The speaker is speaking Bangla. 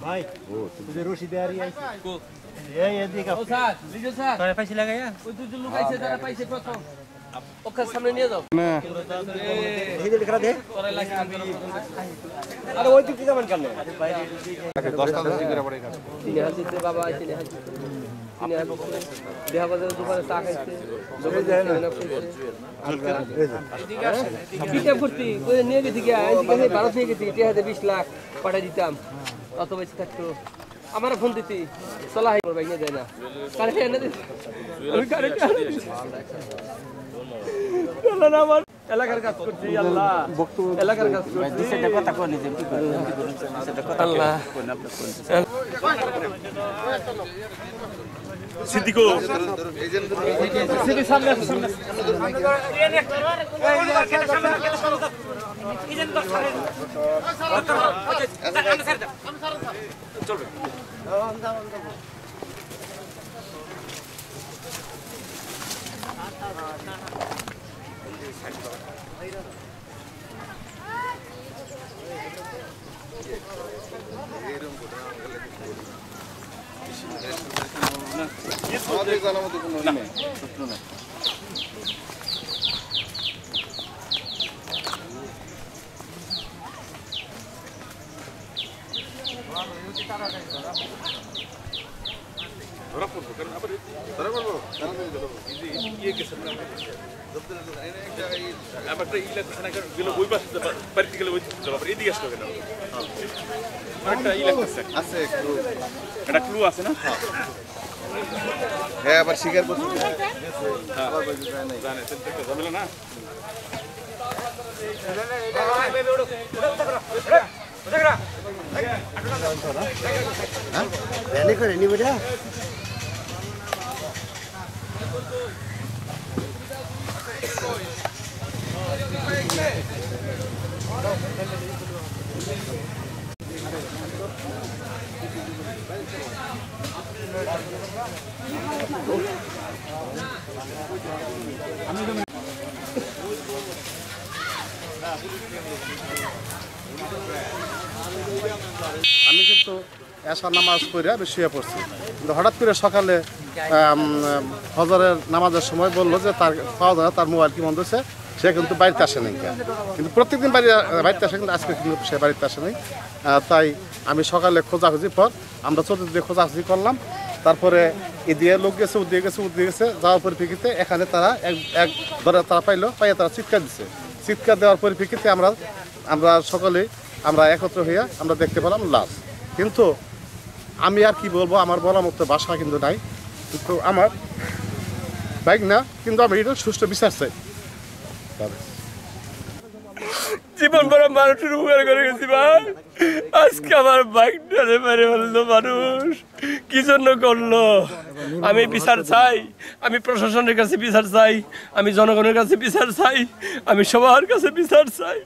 ভাই তুই রশি দেয়ার আইছিস এই এদিকে ও স্যার লিজো স্যার তোরা পয়সা লাগাইয়া ওই দুজন লোক আইছে তারা পাইছে প্রথম ওখানে সামনে নিয়ে যাও না এই যে লিখরা দে তোরা লাগি আরে ওই তুই কি জামান করলে বাইরে 10টা দিন করে পড়ে গেছে তিন হাজার দিতে বাবা আইছে তিন হাজার দেহা বাজারে দোকানে চা খাইছে লোকে যায় না এদিকে আসে পিটা ভর্তি ওই নিয়ে গেছি কি এদিকে 12 থেকে গেছি 20 লাখ পাঠাই দিতাম অত বেশি থাকতো আমার ফোন দিতি চলা হাই ভাই না যায় না কারে এনে দে আমি কারে চলা না আমার এলাকার কাজ করছি আল্লাহ এলাকার কাজ করছি সেটা কথা কোন নিজে কি করব সেটা কথা আল্লাহ কোন আপনি কোন সিদ্দিকো সিদ্দিক সামনে সামনে চলবে আমাদের জানার মতো কোনো নেই সূত্র নেই ধরা পড়বো কারণ আবার ধরা পড়বো ইয়ে গেছে আবার একটা ইলাকা না গেলে ওই পাশে বাড়িতে গেলে ওই আবার এদিকে আসতে হবে না একটা ইলাকা আছে একটা ক্লু আছে না হ্যাঁ আবার শিকার করতে জানে ঝামেলা না ভ্যানে করে নিবে না আমি কিন্তু এশার নামাজ পড়ে আমি শুয়ে পড়ছি কিন্তু হঠাৎ করে সকালে ফজরের নামাজের সময় বললো যে তার পাওয়া যায় তার মোবাইল কি বন্ধ হচ্ছে সে কিন্তু বাড়িতে আসে নাই কিন্তু প্রত্যেকদিন বাড়িতে আসে কিন্তু আজকে কিন্তু সে বাড়িতে আসে নাই তাই আমি সকালে খোঁজাখুঁজি পর আমরা চতুর্দিকে খোঁজাখুঁজি করলাম তারপরে এদিকে লোক গেছে উদিয়ে গেছে যাওয়ার পরিপ্রেক্ষিতে এখানে তারা এক ধরে তারা পাইয়ে তারা চিৎকার দিচ্ছে চিৎকার দেওয়ার পরিপ্রেক্ষিতে আমরা সকলে আমরা একত্র হইয়া আমরা দেখতে পেলাম লাশ কিন্তু আমি আর কি বলবো আমার বলার মতো ভাষা কিন্তু নাই কিন্তু আমার বাইক না কিন্তু আমি এটা সুষ্ঠু বিচার চাই জীবন বড় মানুষের উপকার করে গেছি ভাই আজকে আমার বাইকটা মেরে ফেললো মানুষ কি জন্য করলো আমি বিচার চাই আমি প্রশাসনের কাছে বিচার চাই আমি জনগণের কাছে বিচার চাই আমি সবার কাছে বিচার চাই